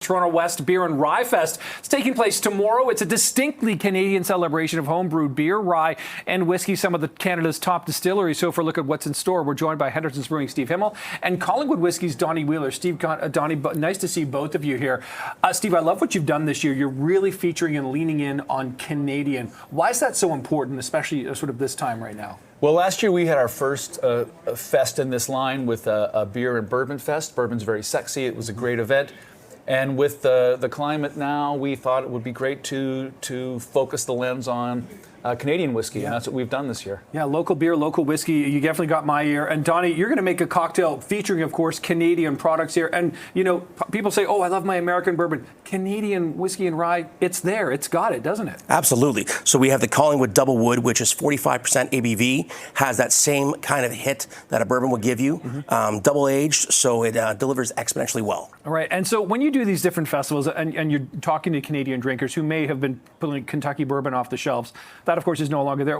Toronto West Beer and Rye Fest. It's taking place tomorrow. It's a distinctly Canadian celebration of homebrewed beer, rye, and whiskey, some of Canada's top distilleries. So for a look at what's in store, we're joined by Henderson's Brewing Steve Himmel and Collingwood Whiskey's Donnie Wheeler. Steve, Donnie, nice to see both of you here. Steve, I love what you've done this year. You're really featuring and leaning in on Canadian. Why is that so important, especially sort of this time right now? Well, last year we had our first fest in this line with a beer and bourbon fest. Bourbon's very sexy. It was a great event. And with the climate now, we thought it would be great to focus the lens on Canadian whiskey, and that's what we've done this year. Yeah, local beer, local whiskey. You definitely got my ear. And Donnie, you're going to make a cocktail featuring, of course, Canadian products here. And, you know, people say, oh, I love my American bourbon. Canadian whiskey and rye, it's there. It's got it, doesn't it? Absolutely. So we have the Collingwood Double Wood, which is 45% ABV, has that same kind of hit that a bourbon would give you, double aged, so it delivers exponentially well. All right. And so when you do these different festivals and you're talking to Canadian drinkers who may have been pulling Kentucky bourbon off the shelves, that, of course, is no longer there.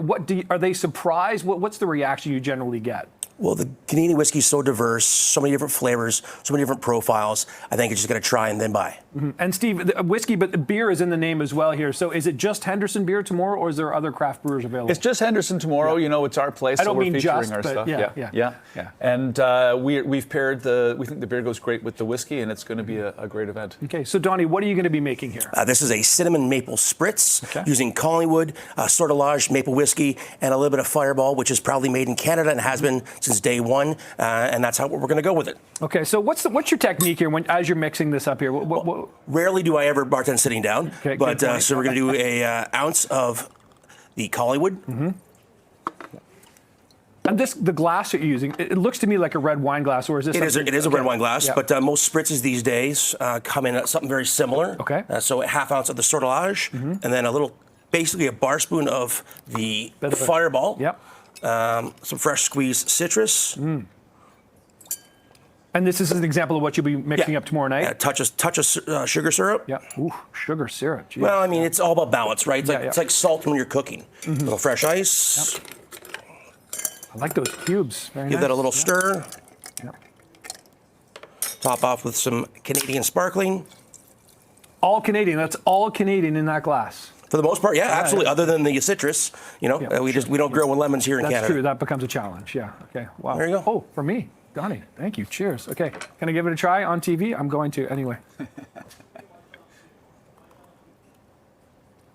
Are they surprised? What's the reaction you generally get? Well, the Canadian whiskey is so diverse, so many different flavors, so many different profiles. I think it's just going to try and then buy. And Steve, whiskey, but the beer is in the name as well here. So is it just Henderson beer tomorrow, or is there other craft brewers available? It's just Henderson tomorrow. Yeah. You know, it's our place. I don't so we're mean featuring just, our but stuff. Yeah. And we've paired we think the beer goes great with the whiskey, and it's going to be a great event. Okay, so Donnie, what are you going to be making here? This is a cinnamon maple spritz using Collingwood, sortilage maple whiskey, and a little bit of Fireball, which is proudly made in Canada and has been since day one. And that's how we're going to go with it. Okay, so what's your technique here as you're mixing this up here? Well, rarely do I ever bartend sitting down, but so we're going to do a ounce of the Collingwood. And the glass that you're using, it looks to me like a red wine glass, or is this? It is a red wine glass, but most spritzes these days come in something very similar. Okay. So a half ounce of the sortilage, and then basically a bar spoon of the Fireball. Yep. Some fresh squeezed citrus. And this is an example of what you'll be mixing up tomorrow night? Yeah, touch of sugar syrup. Yeah. Ooh, sugar syrup. Geez. Well, I mean, it's all about balance, right? It's like salt when you're cooking. A little fresh ice. Yep. I like those cubes. Very Give nice. that a little stir. Yep. Top off with some Canadian sparkling. All Canadian. That's all Canadian in that glass. For the most part, yeah, absolutely. Other than the citrus, we don't grow with lemons here in Canada. That's true. That becomes a challenge. Yeah. Okay. Wow. There you go. Oh, for me, Donnie. Thank you. Cheers. Okay. Can I give it a try on TV? I'm going to anyway.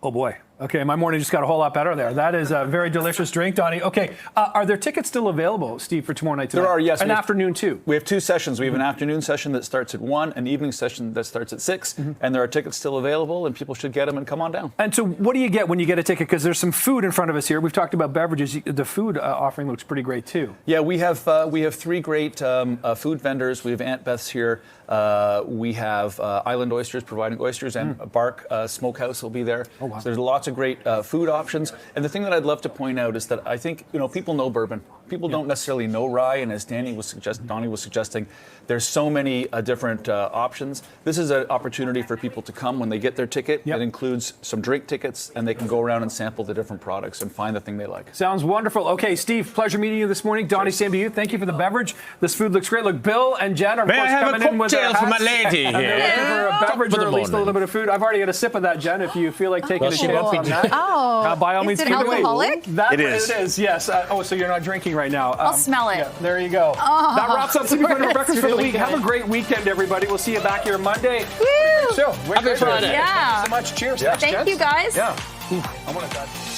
Oh boy. Okay, my morning just got a whole lot better there. That is a very delicious drink, Donnie. Okay, are there tickets still available, Steve, for tomorrow night? There are, yes. An afternoon too. We have two sessions. We have an afternoon session that starts at 1, an evening session that starts at 6, and there are tickets still available, and people should get them and come on down. And so what do you get when you get a ticket? Because there's some food in front of us here. We've talked about beverages. The food offering looks pretty great too. Yeah, we have 3 great food vendors. We have Aunt Beth's here. We have Island Oysters providing oysters, and Bark Smokehouse will be there. Oh, wow. So there's lots of great food options. And the thing that I'd love to point out is that I think people know bourbon. People don't necessarily know rye, and as Donnie was suggesting, there's so many different options. This is an opportunity for people to come when they get their ticket. It includes some drink tickets, and they can go around and sample the different products and find the thing they like. Sounds wonderful. Okay, Steve, pleasure meeting you this morning. Donnie, same to you. Thank you for the beverage. This food looks great. Look, Bill and Jen are, of course, coming in with their hats. for my lady and here. looking for a beverage or at least a little bit of food. I've already got a sip of that, Jen, if you feel like taking a chance on that. Oh, by all means, is it give it away. alcoholic? It is, yes. So you're not drinking right now. I'll smell it. Yeah, there you go. Oh, that wraps up Sleepy Breakfast for the really week. good. Have a great weekend, everybody. We'll see you back here Monday. Woo! So, Happy Friday. Yeah. Thank you so much. Cheers. Thank you, guys. Yeah. I want to